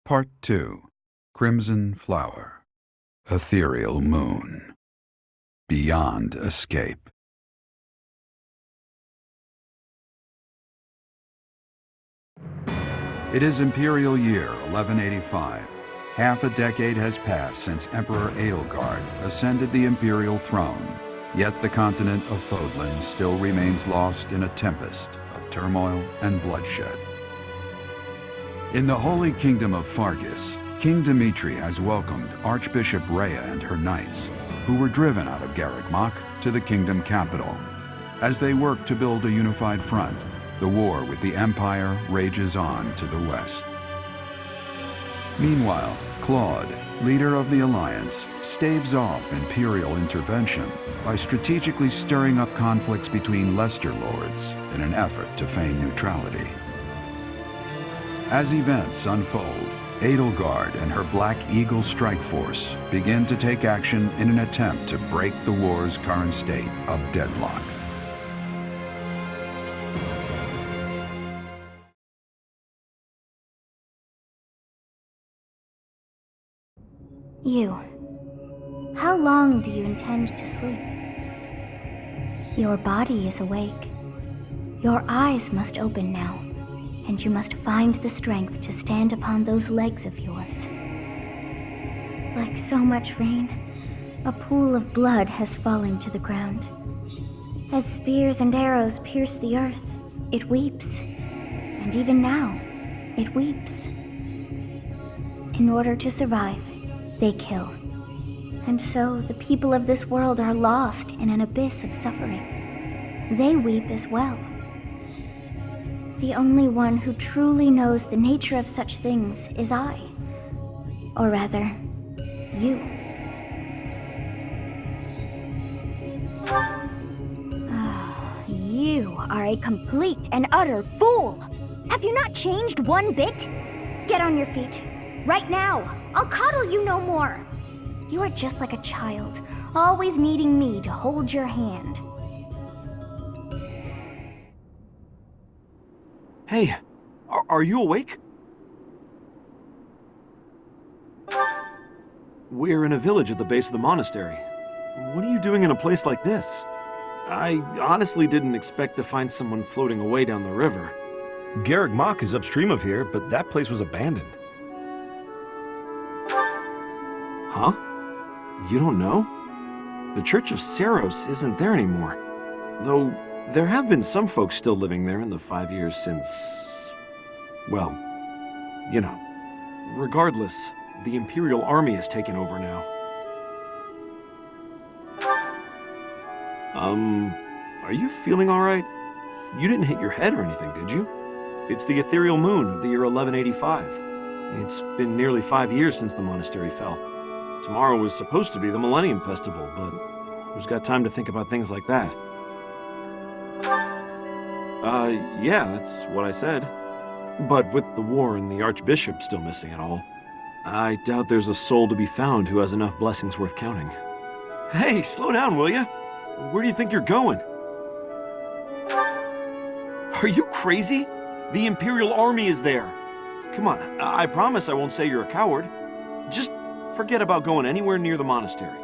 Part 2. Crimson Flower. Ethereal Moon. Beyond Escape. It is Imperial Year 1185. Half a decade has passed since Emperor Edelgard ascended the Imperial throne, yet the continent of Fodlan still remains lost in a tempest of turmoil and bloodshed. In the Holy Kingdom of Fargus, King Dimitri has welcomed Archbishop Rhea and her knights, who were driven out of Garreg-Mach to the kingdom capital. As they work to build a unified front, the war with the Empire rages on to the west. Meanwhile, Claude, leader of the Alliance, staves off Imperial intervention by strategically stirring up conflicts between Leicester lords in an effort to feign neutrality. As events unfold, Edelgard and her Black Eagles strike force begin to take action in an attempt to break the war's current state of deadlock. You. How long do you intend to sleep? Your body is awake. Your eyes must open now, and you must find the strength to stand upon those legs of yours. Like so much rain, a pool of blood has fallen to the ground. As spears and arrows pierce the earth, it weeps. And even now, it weeps. In order to survive, they kill. And so the people of this world are lost in an abyss of suffering. They weep as well. The only one who truly knows the nature of such things is I. Or rather, you. You are a complete and utter fool! Have you not changed one bit? Get on your feet. Right now! I'll coddle you no more! You are just like a child, always needing me to hold your hand. Hey, are you awake? We're in a village at the base of the monastery. What are you doing in a place like this? I honestly didn't expect to find someone floating away down the river. Garreg-Mach is upstream of here, but that place was abandoned. Huh? You don't know? The Church of Saros isn't there anymore. Though, there have been some folks still living there in the 5 years since... well, you know. Regardless, the Imperial army has taken over now. Are you feeling alright? You didn't hit your head or anything, did you? It's the ethereal moon of the year 1185. It's been nearly 5 years since the monastery fell. Tomorrow was supposed to be the Millennium Festival, but who's got time to think about things like that? Yeah, that's what I said. But with the war and the Archbishop still missing it all, I doubt there's a soul to be found who has enough blessings worth counting. Hey, slow down, will ya? Where do you think you're going? Are you crazy? The Imperial army is there. Come on, I promise I won't say you're a coward. Just forget about going anywhere near the monastery.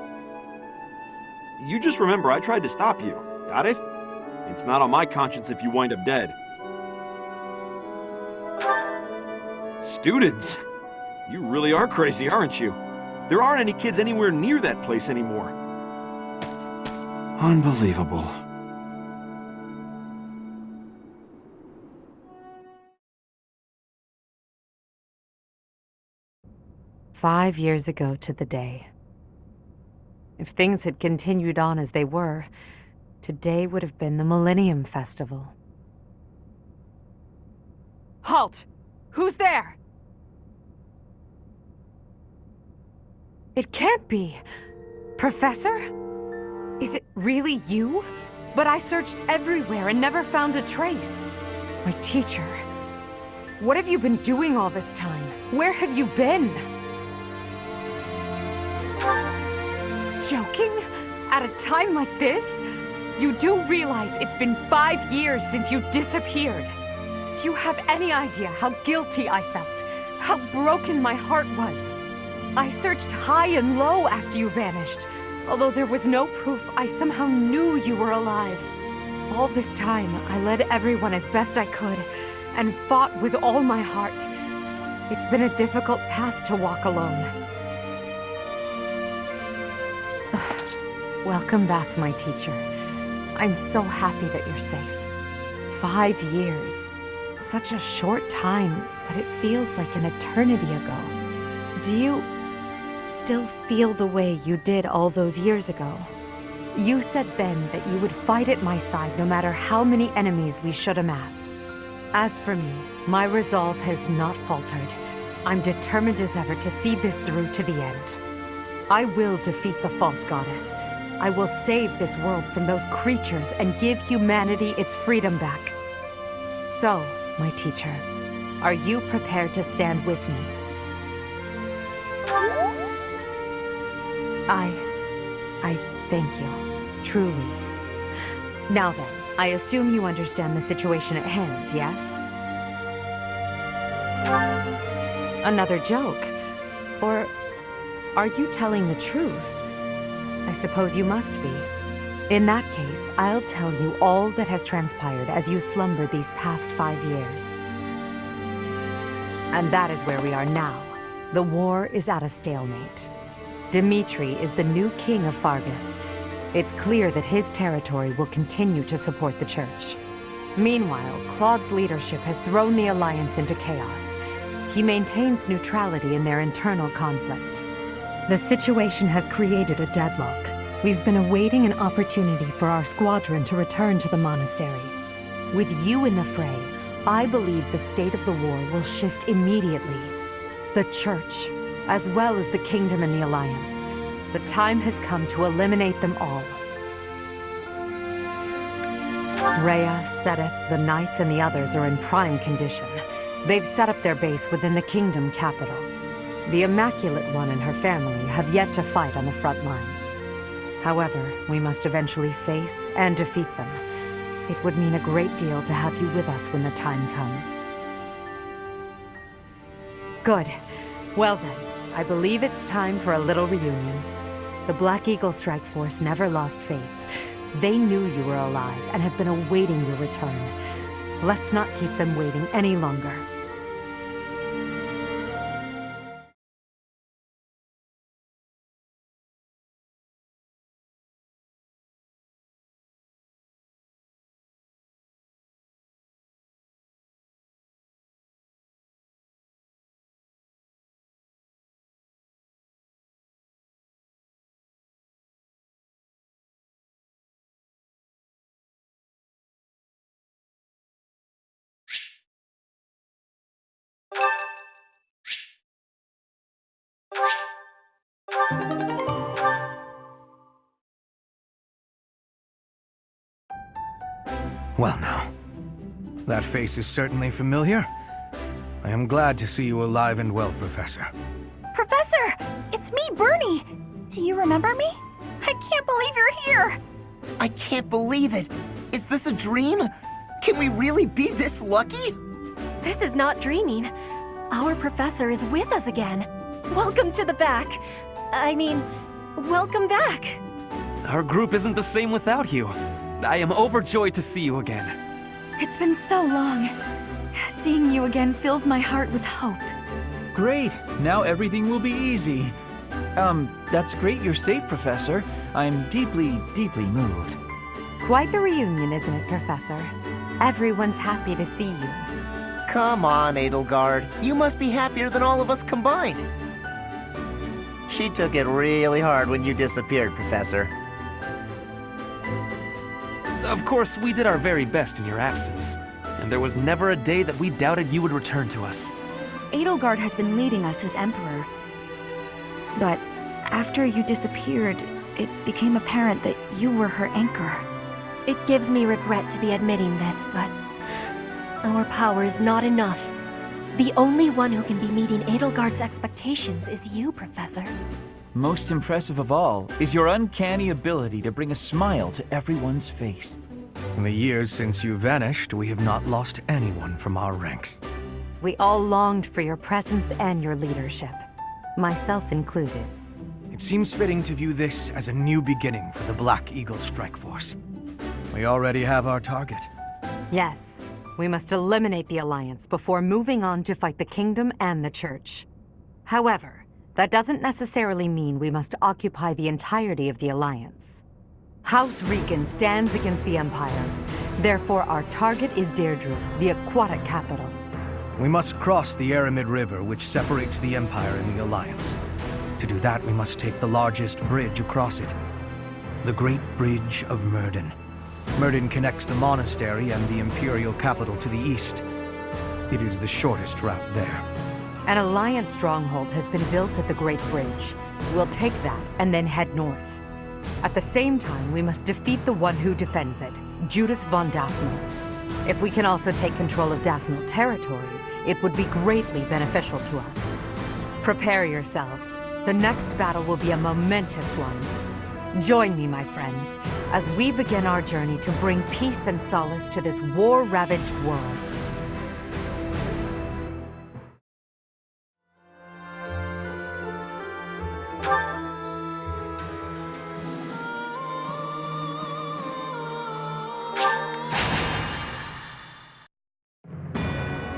You just remember I tried to stop you, got it? It's not on my conscience if you wind up dead. Students? You really are crazy, aren't you? There aren't any kids anywhere near that place anymore. Unbelievable. "5 years ago to the day. If things had continued on as they were, today would have been the Millennium Festival." Halt! Who's there? It can't be. Professor? Is it really you? But I searched everywhere and never found a trace. My teacher. What have you been doing all this time? Where have you been? Joking? At a time like this? You do realize it's been 5 years since you disappeared. Do you have any idea how guilty I felt? how broken my heart was. I searched high and low after you vanished. Although there was no proof, I somehow knew you were alive. All this time, I led everyone as best I could, and fought with all my heart. It's been a difficult path to walk alone. Welcome back, my teacher. I'm so happy that you're safe. 5 years. Such a short time, but it feels like an eternity ago. Do you still feel the way you did all those years ago? You said then that you would fight at my side no matter how many enemies we should amass. As for me, my resolve has not faltered. I'm determined as ever to see this through to the end. I will defeat the false goddess. I will save this world from those creatures and give humanity its freedom back. So, my teacher, are you prepared to stand with me? I thank you, truly. Now then, I assume you understand the situation at hand, yes? Another joke? Or are you telling the truth? I suppose you must be. In that case, I'll tell you all that has transpired as you slumbered these past 5 years. And that is where we are now. The war is at a stalemate. Dimitri is the new king of Fargus. It's clear that his territory will continue to support the church. Meanwhile, Claude's leadership has thrown the Alliance into chaos. He maintains neutrality in their internal conflict. The situation has created a deadlock. We've been awaiting an opportunity for our squadron to return to the Monastery. With you in the fray, I believe the state of the war will shift immediately. The church, as well as the kingdom and the Alliance. The time has come to eliminate them all. Rhea, Sedith, the Knights, and the others are in prime condition. They've set up their base within the kingdom capital. The Immaculate One and her family have yet to fight on the front lines. However, we must eventually face and defeat them. It would mean a great deal to have you with us when the time comes. Good. Well then, I believe it's time for a little reunion. The Black Eagle Strike Force never lost faith. They knew you were alive and have been awaiting your return. Let's not keep them waiting any longer. Well now, that face is certainly familiar. I am glad to see you alive and well, Professor. Professor! It's me, Bernie! Do you remember me? I can't believe you're here! I can't believe it! Is this a dream? Can we really be this lucky? This is not dreaming. Our professor is with us again. Welcome to the back. I mean, welcome back. Our group isn't the same without you. I am overjoyed to see you again. It's been so long. Seeing you again fills my heart with hope. Great! Now everything will be easy. That's great you're safe, Professor. I'm deeply, deeply moved. Quite the reunion, isn't it, Professor? Everyone's happy to see you. Come on, Edelgard. You must be happier than all of us combined. She took it really hard when you disappeared, Professor. Of course, we did our very best in your absence, and there was never a day that we doubted you would return to us. Edelgard has been leading us as Emperor. But after you disappeared, it became apparent that you were her anchor. It gives me regret to be admitting this, but our power is not enough. The only one who can be meeting Edelgard's expectations is you, Professor. Most impressive of all is your uncanny ability to bring a smile to everyone's face. In the years since you vanished, we have not lost anyone from our ranks. We all longed for your presence and your leadership, myself included. It seems fitting to view this as a new beginning for the Black Eagles strike force. We already have our target. Yes, we must eliminate the Alliance before moving on to fight the Kingdom and the Church. However, that doesn't necessarily mean we must occupy the entirety of the Alliance. House Regan stands against the Empire. Therefore, our target is Derdriu, the aquatic capital. We must cross the Aramid River, which separates the Empire and the Alliance. To do that, we must take the largest bridge across it. The Great Bridge of Myrddin. Merdan connects the Monastery and the Imperial capital to the east. It is the shortest route there. An Alliance stronghold has been built at the Great Bridge. We'll take that and then head north. At the same time, we must defeat the one who defends it, Judith von Daphnel. If we can also take control of Daphnel territory, it would be greatly beneficial to us. Prepare yourselves. The next battle will be a momentous one. Join me, my friends, as we begin our journey to bring peace and solace to this war-ravaged world.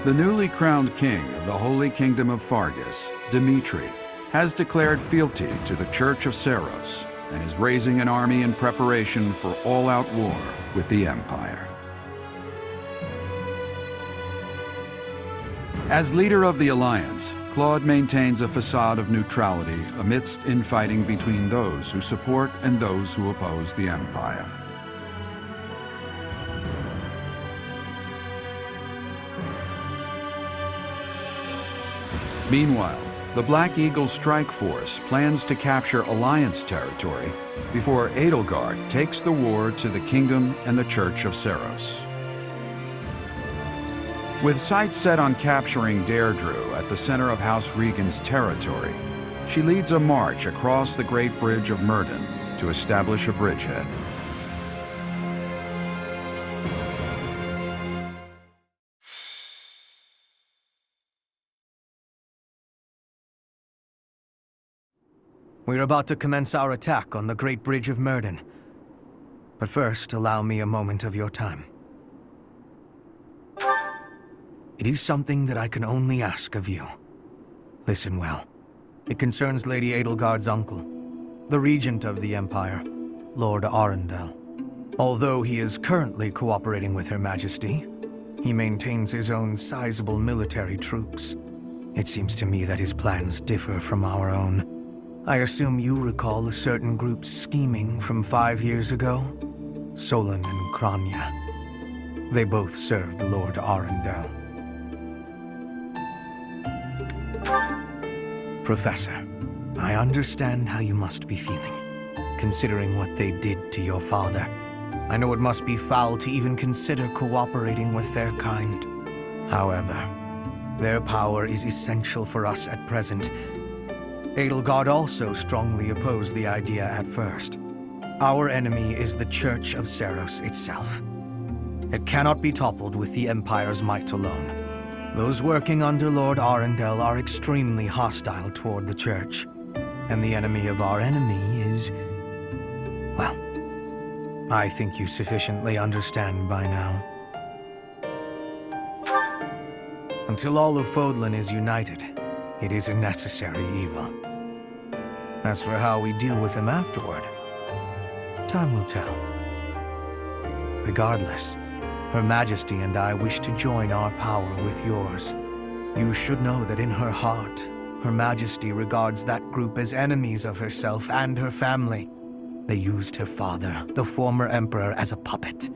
The newly crowned king of the Holy Kingdom of Fargus, Dimitri, has declared fealty to the Church of Seiros and is raising an army in preparation for all-out war with the Empire. As leader of the Alliance, Claude maintains a facade of neutrality amidst infighting between those who support and those who oppose the Empire. Meanwhile, the Black Eagles strike force plans to capture Alliance territory before Edelgard takes the war to the Kingdom and the Church of Seiros. With sights set on capturing Derdriu at the center of House Regan's territory, she leads a march across the Great Bridge of Myrddin to establish a bridgehead. We're about to commence our attack on the Great Bridge of Myrddin. But first, allow me a moment of your time. It is something that I can only ask of you. Listen well. It concerns Lady Edelgard's uncle, the regent of the Empire, Lord Arundel. Although he is currently cooperating with Her Majesty, he maintains his own sizable military troops. It seems to me that his plans differ from our own. I assume you recall a certain group's scheming from 5 years ago? Solon and Kranya. They both served Lord Arundel. Professor, I understand how you must be feeling, considering what they did to your father. I know it must be foul to even consider cooperating with their kind. However, their power is essential for us at present. Edelgard also strongly opposed the idea at first. Our enemy is the Church of Seiros itself. It cannot be toppled with the Empire's might alone. Those working under Lord Arundel are extremely hostile toward the Church. And the enemy of our enemy is... well, I think you sufficiently understand by now. Until all of Fodlan is united, it is a necessary evil. As for how we deal with him afterward, time will tell. Regardless, Her Majesty and I wish to join our power with yours. You should know that in her heart, Her Majesty regards that group as enemies of herself and her family. They used her father, the former emperor, as a puppet,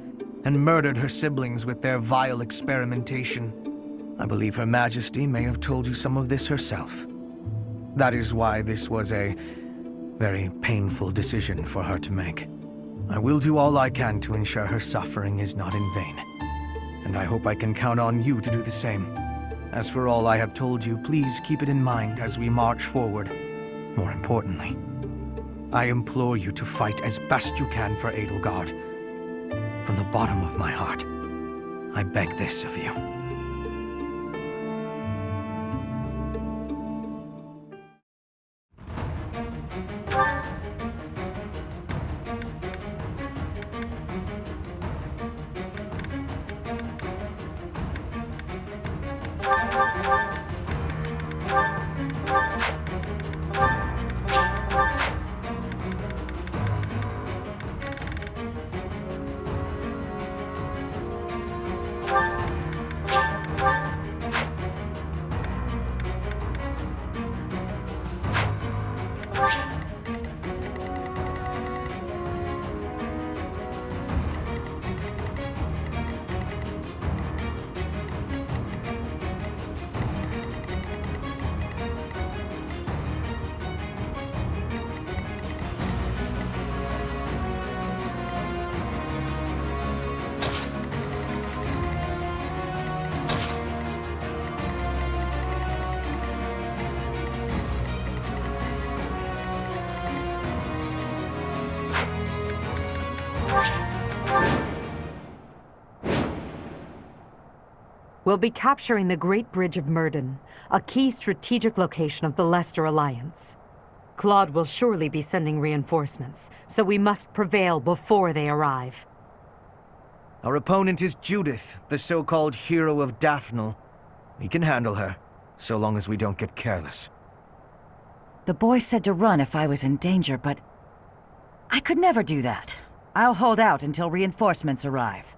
and murdered her siblings with their vile experimentation. I believe Her Majesty may have told you some of this herself. That is why this was a very painful decision for her to make. I will do all I can to ensure her suffering is not in vain. And I hope I can count on you to do the same. As for all I have told you, please keep it in mind as we march forward. More importantly, I implore you to fight as best you can for Edelgard. From the bottom of my heart, I beg this of you. We'll be capturing the Great Bridge of Myrddin, a key strategic location of the Leicester Alliance. Claude will surely be sending reinforcements, so we must prevail before they arrive. Our opponent is Judith, the so-called Hero of Daphnel. We can handle her, so long as we don't get careless. The boy said to run if I was in danger, but I could never do that. I'll hold out until reinforcements arrive.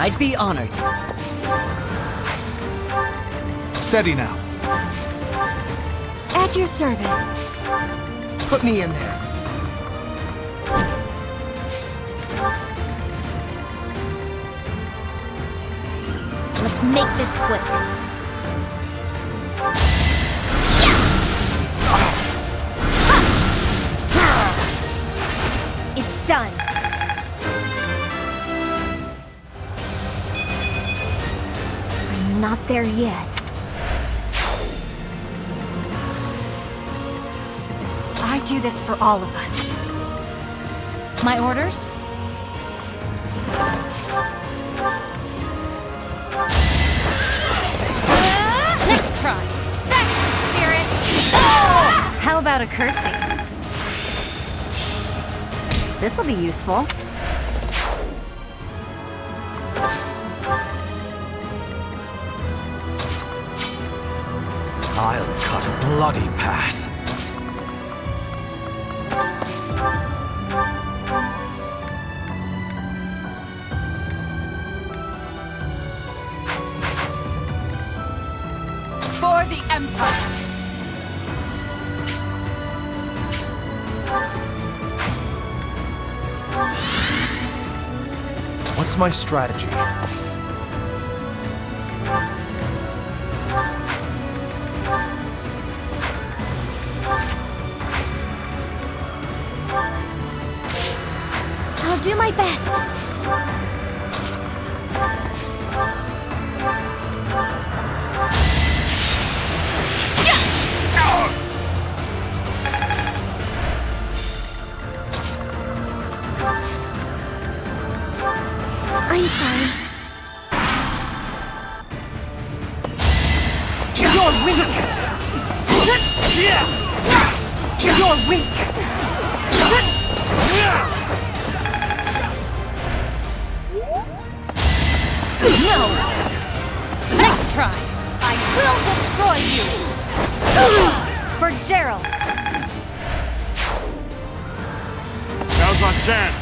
I'd be honored. Steady now. At your service. Put me in there. Let's make this quick. It's done. I'm not there yet. I do this for all of us. My orders? Next try. That's the spirit. How about a curtsy? This'll be useful. I'll cut a bloody path. For the Empire! What's my strategy? I'll do my best. I'm sorry. You're weak! You're weak! No! Next try! I will destroy you! For Gerald! Now's our chance.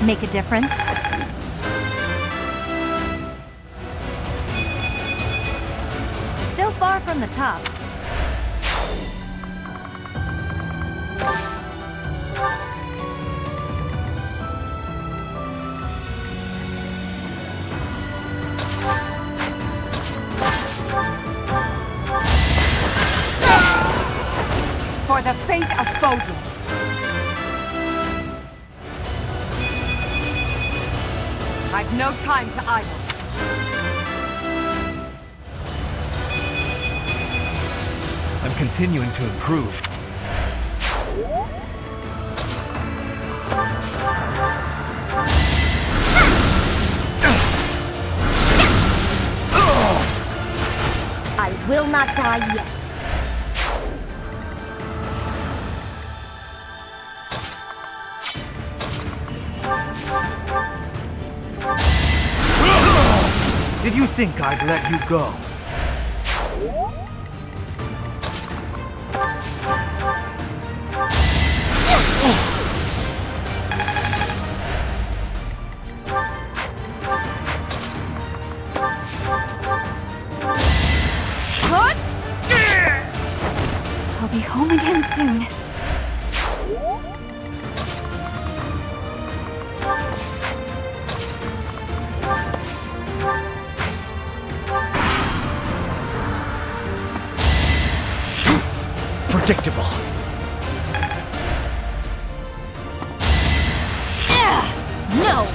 Make a difference? Still far from the top. For the fate of Fodlan! I've no time to idle. I'm continuing to improve. will not die yet. Did you think I'd let you go? I'll be home again soon. Predictable. No!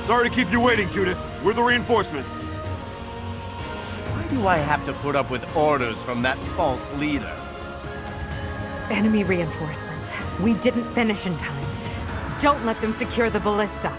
Sorry to keep you waiting, Judith. We're the reinforcements. Why do I have to put up with orders from that false leader? Enemy reinforcements. We didn't finish in time. Don't let them secure the ballista.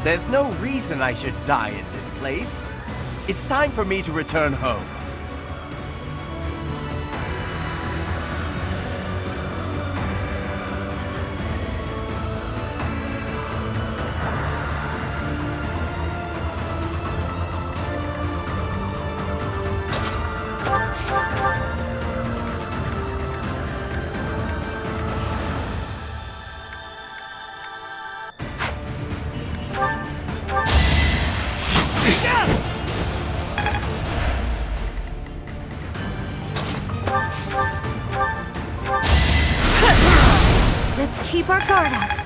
There's no reason I should die in this place. It's time for me to return home. Let's keep our guard up.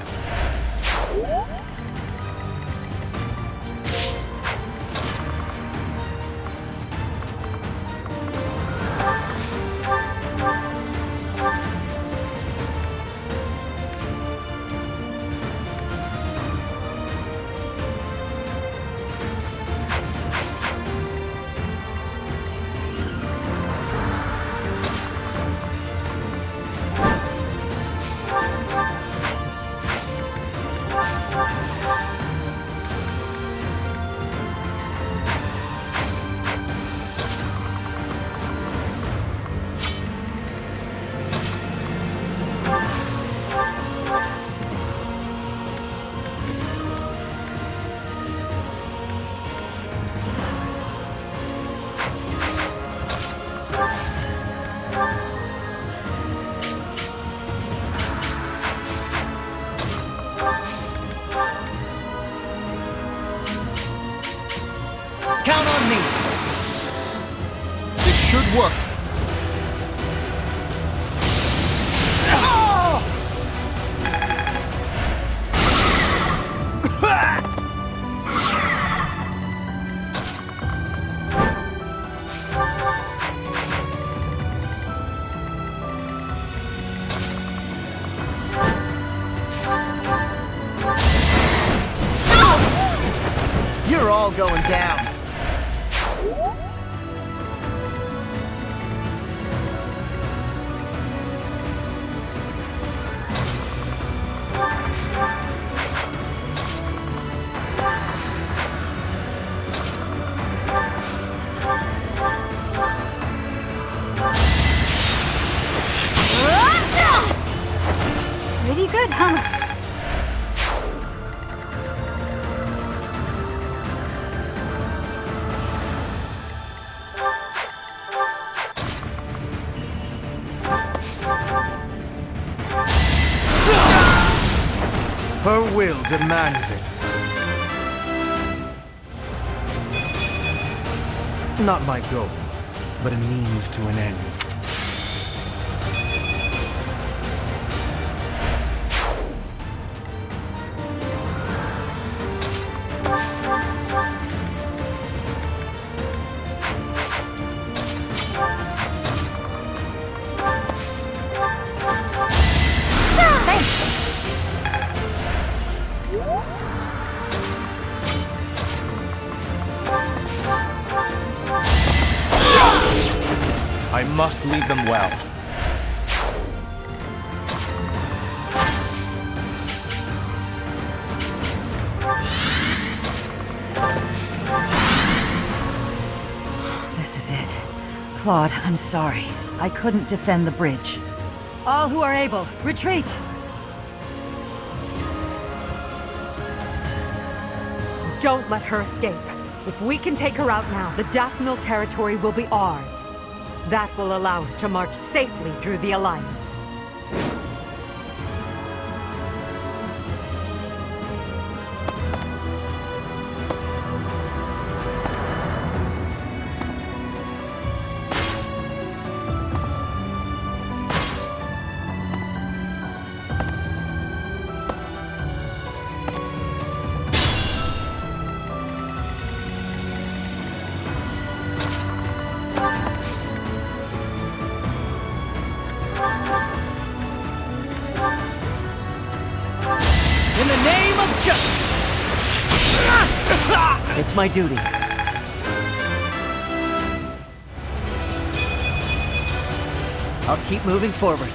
Count on me! This should work. You're all going down. Pretty good, huh? Her will demands it. Not my goal, but a means to an end. I must lead them well. This is it. Claude, I'm sorry. I couldn't defend the bridge. All who are able, retreat! Don't let her escape. If we can take her out now, the Daphnel territory will be ours. That will allow us to march safely through the Alliance. It's my duty. I'll keep moving forward.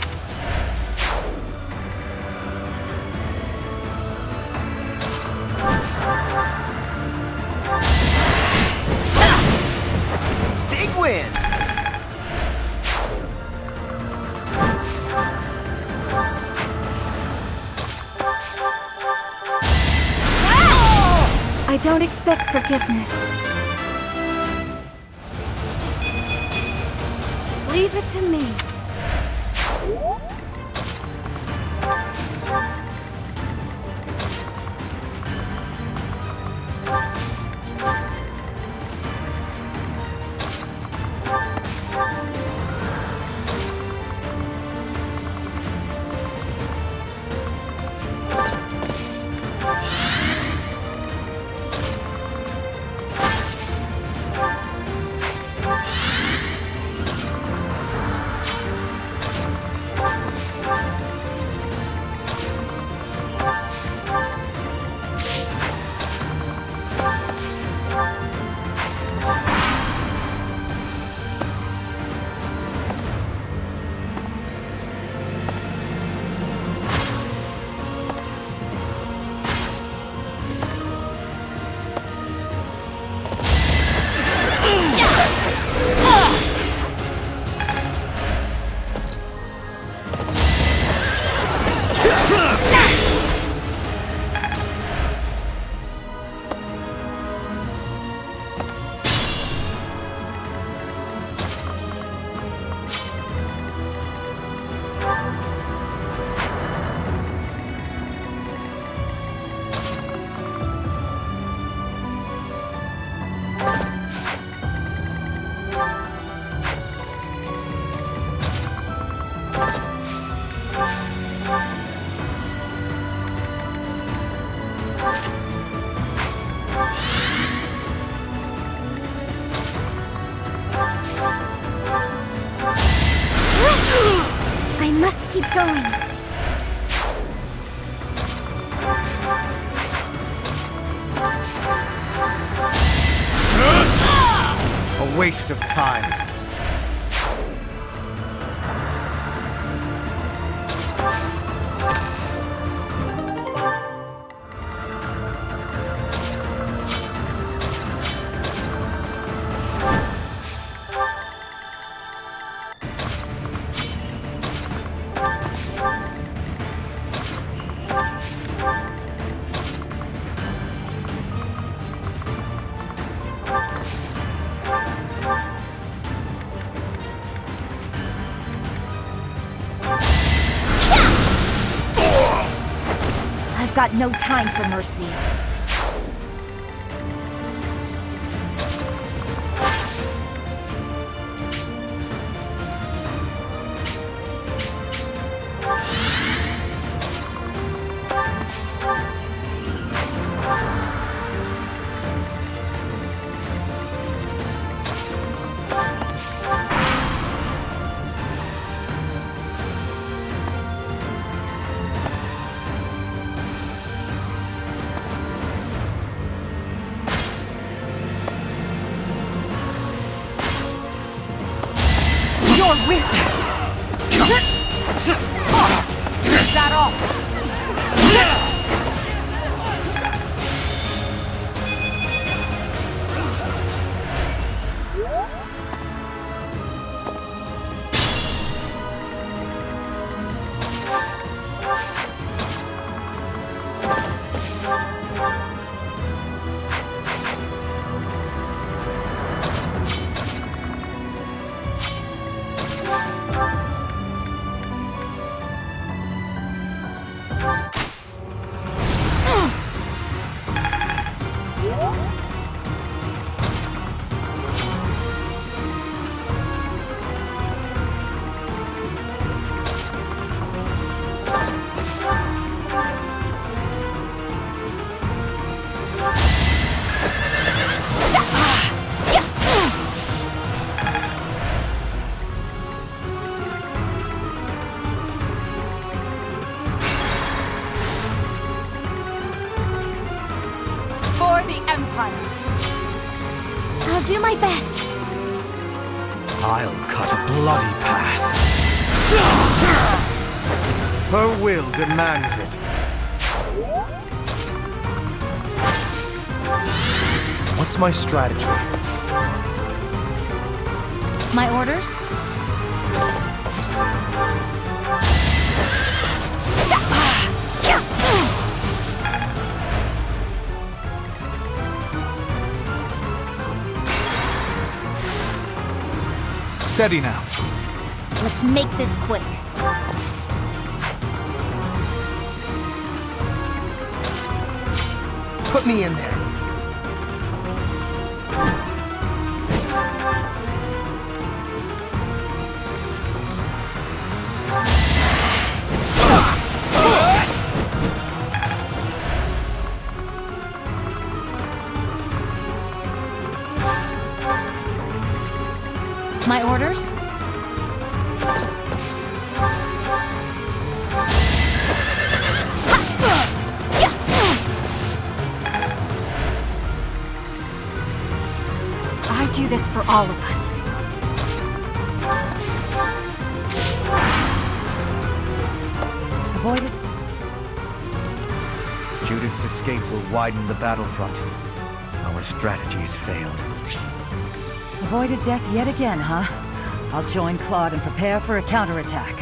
Big win! I don't expect forgiveness. Leave it to me. I must keep going. A waste of time. got no time for mercy. Is that all? I'll do my best. I'll cut a bloody path. Her will demands it. What's my strategy? My orders? Steady now. Let's make this quick. Put me in there. My orders? I do this for all of us. Avoided. Judith's escape will widen the battlefront. Our strategies failed. Avoided death yet again, huh? I'll join Claude and prepare for a counterattack.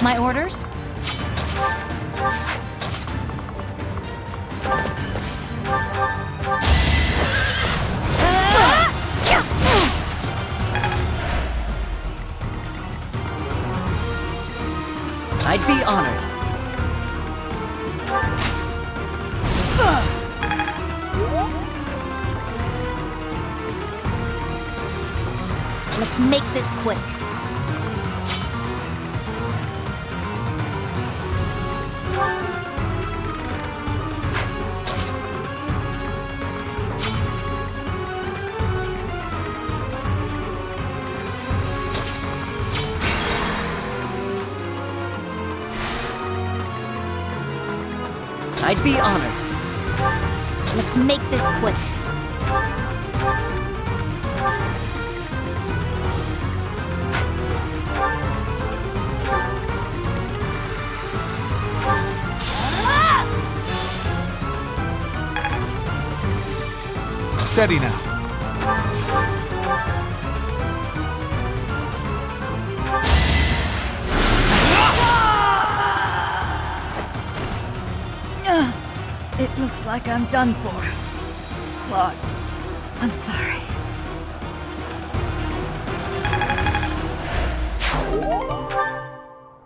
My orders? I'd be honored. Let's make this quick. I'd be honored. Let's make this quick. Steady now. It looks like I'm done for. Claude, I'm sorry.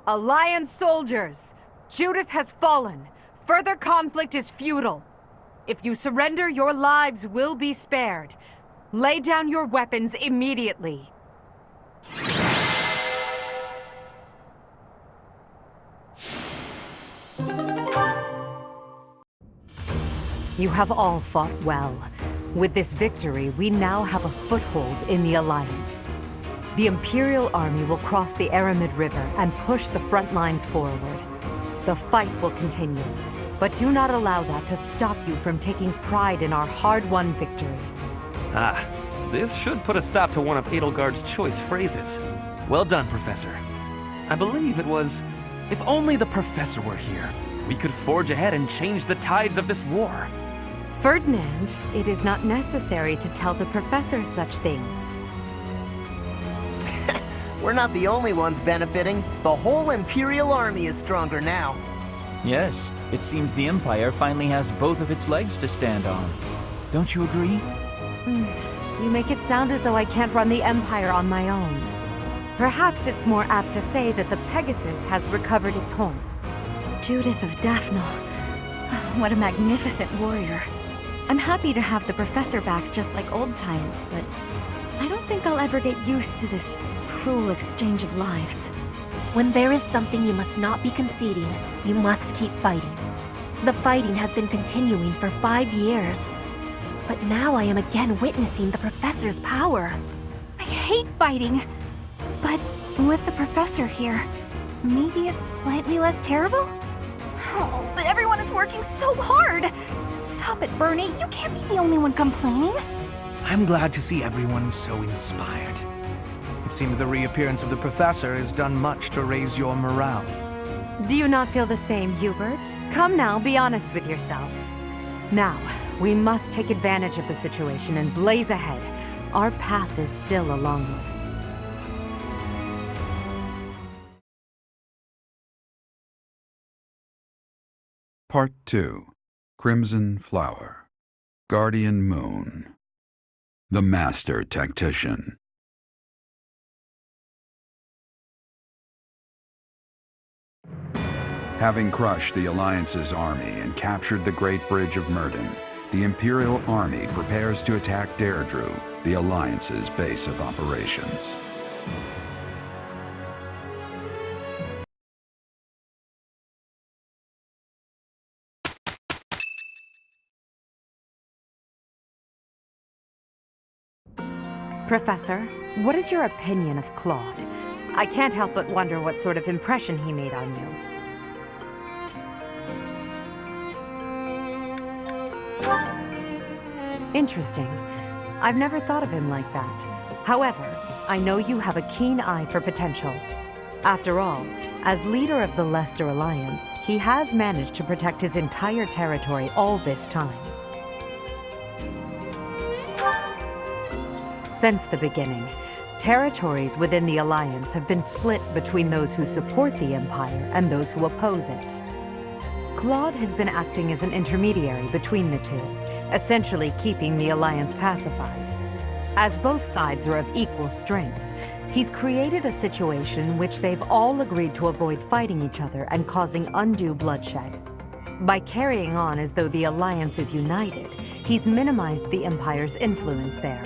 Alliance soldiers! Judith has fallen. Further conflict is futile. If you surrender, your lives will be spared. Lay down your weapons immediately. You have all fought well. With this victory, we now have a foothold in the Alliance. The Imperial Army will cross the Aramid River and push the front lines forward. The fight will continue, but do not allow that to stop you from taking pride in our hard-won victory. Ah, this should put a stop to one of Edelgard's choice phrases. Well done, Professor. I believe it was, "If only the Professor were here, we could forge ahead and change the tides of this war." Ferdinand, it is not necessary to tell the Professor such things. We're not the only ones benefiting. The whole Imperial Army is stronger now. Yes, it seems the Empire finally has both of its legs to stand on. Don't you agree? You make it sound as though I can't run the Empire on my own. Perhaps it's more apt to say that the Pegasus has recovered its home. Judith of Daphnel. What a magnificent warrior. I'm happy to have the Professor back just like old times, but I don't think I'll ever get used to this cruel exchange of lives. When there is something you must not be conceding, you must keep fighting. The fighting has been continuing for 5 years, but now I am again witnessing the Professor's power. I hate fighting, but with the Professor here, maybe it's slightly less terrible? Oh, but everyone is working so hard! Stop it, Bernie. You can't be the only one complaining. I'm glad to see everyone so inspired. It seems the reappearance of the Professor has done much to raise your morale. Do you not feel the same, Hubert? Come now, be honest with yourself. Now, we must take advantage of the situation and blaze ahead. Our path is still a long one. Part 2. Crimson Flower. Guardian Moon. The Master Tactician. Having crushed the Alliance's army and captured the Great Bridge of Myrddin, the Imperial Army prepares to attack Derdriu, the Alliance's base of operations. Professor, what is your opinion of Claude? I can't help but wonder what sort of impression he made on you. Interesting. I've never thought of him like that. However, I know you have a keen eye for potential. After all, as leader of the Leicester Alliance, he has managed to protect his entire territory all this time. Since the beginning, territories within the Alliance have been split between those who support the Empire and those who oppose it. Claude has been acting as an intermediary between the two, essentially keeping the Alliance pacified. As both sides are of equal strength, he's created a situation which they've all agreed to avoid fighting each other and causing undue bloodshed. By carrying on as though the Alliance is united, he's minimized the Empire's influence there.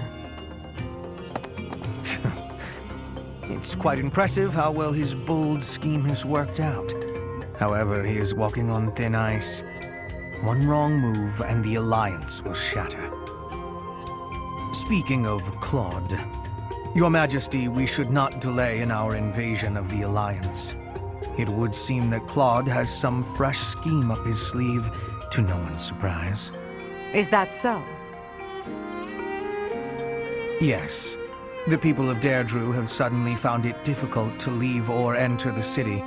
It's quite impressive how well his bold scheme has worked out. However, he is walking on thin ice. One wrong move and the Alliance will shatter. Speaking of Claude, Your Majesty, we should not delay in our invasion of the Alliance. It would seem that Claude has some fresh scheme up his sleeve, to no one's surprise. Is that so? Yes. The people of Derdriu have suddenly found it difficult to leave or enter the city.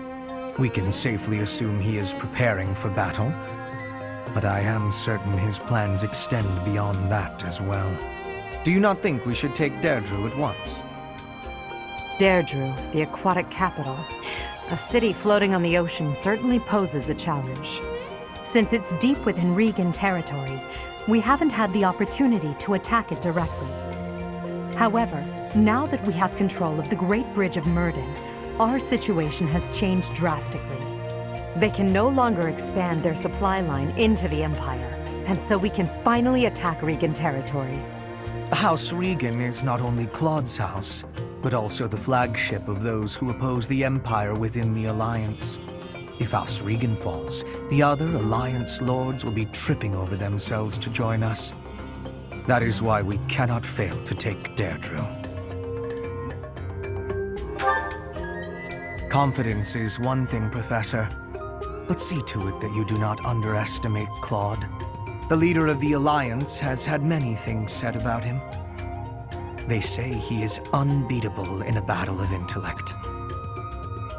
We can safely assume he is preparing for battle, but I am certain his plans extend beyond that as well. Do you not think we should take Derdriu at once? Derdriu, the aquatic capital. A city floating on the ocean certainly poses a challenge. Since it's deep within Regan territory, we haven't had the opportunity to attack it directly. However, now that we have control of the Great Bridge of Myrddin, our situation has changed drastically. They can no longer expand their supply line into the Empire, and so we can finally attack Regan territory. House Regan is not only Claude's house, but also the flagship of those who oppose the Empire within the Alliance. If House Regan falls, the other Alliance lords will be tripping over themselves to join us. That is why we cannot fail to take Derdriu. Confidence is one thing, Professor, but see to it that you do not underestimate Claude. The leader of the Alliance has had many things said about him. They say he is unbeatable in a battle of intellect.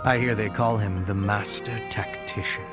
I hear they call him the Master Tactician.